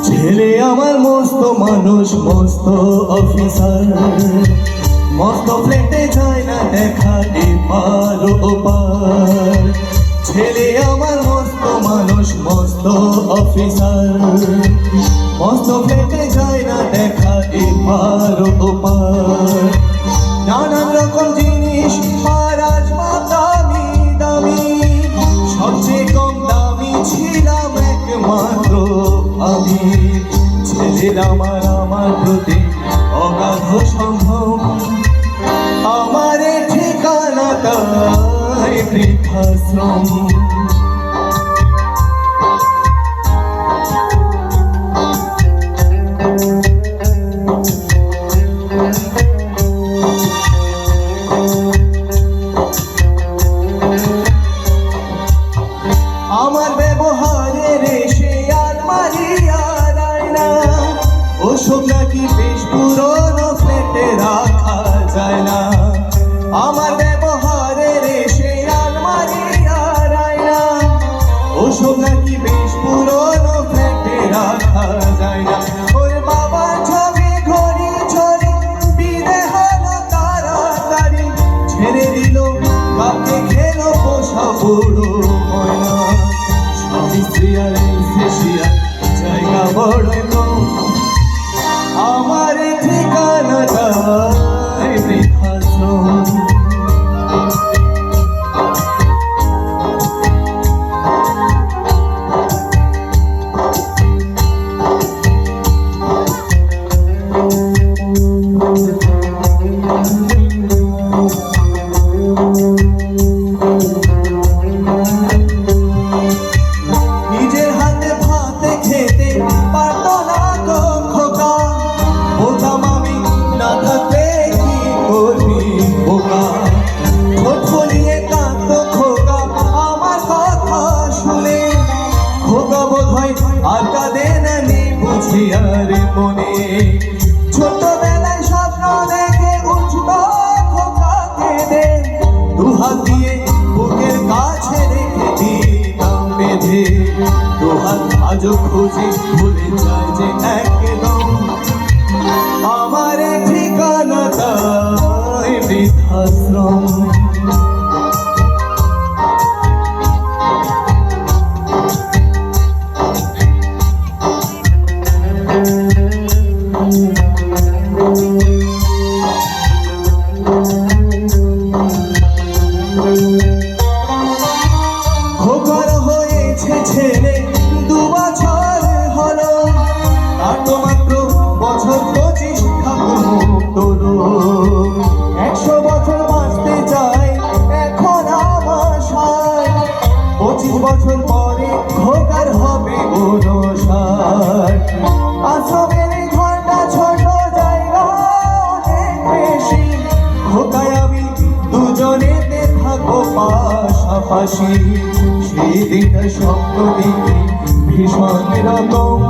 ছেলে আমার মস্ত মানুষ, মস্ত অফিসার, মস্ত ফ্ল্যাটে যায় না দেখা এপার ওপার। ছেলে আমার মস্ত মানুষ, মস্ত অফিসার, মস্ত ফ্ল্যাটে যায় না দেখা এপার ওপার। নানান রকম জিনিস আর আসবাব দামি দামি, সবচেয়ে কম দামি ছিলাম একমাত্র আমি। ছেলের আমার প্রতি অগাধ সম্ভব, আমার ঠিকানাটাই বৃদ্ধাশ্রম। আমার ব্যবহারের এসে আর মারিয়া যায় না, ওসব নাকি বেশ পুরনো ফ্ল্যাটে রাখা যায় না। আমার ব্যবহারের এসে আর মারিয়া যায় না, ওসব নাকি বেশ পুরনো ফ্ল্যাটে রাখা যায় না। ওর বাবার ছবি ঘড়ি ছড়ি বিদে হলো তাড়াতাড়ি, ছেড়ে দিল কাকে খেলো পোষা বুড়ো ময়না। স্বামী স্ত্রী আর এসেছিয়া জায়গা বড় কম, আমার ঠিকানাটাই বৃদ্ধাশ্রম। নিজের হাতে ভাতে খেতে পারতো না গো খোকা, বলতাম আমি না থাকতে কি করবি বোকা। ঠোঁট ফলিয়ে কাঁদতো খোকা আমার কথা শুনে, খোকা বোধ হয় আর কাঁদে না নি বুঝি আর মনে। ছোটবেলায় স্বপ্ন দেখে উঠতো খোকা কেঁদে, দুহাত দিয়ে বুকের কাছে রেখে দিতাম বেঁধে। দুহাত আজও খুঁজে ভুলে যায় যে একদম, আমার ঠিকানাটাই বৃদ্ধাশ্রম। খোকার হয়েছে ছেলে 2 বছর হলো, আর তো মাত্র বছর 25 ঠাকুর মুক্ত। 100 বছর বাঁচতে চাই এখন আমার সায়, 25 বছর পরে খোকার হবে 59। আসামের ঘন্টা ছোট জায়গা অনেক বেশি, খোকায় আমি দুজনেতে থাকবো পাশাপাশি। সেই দিনটা স্বপ্ন দেখি ভীষণ রকম,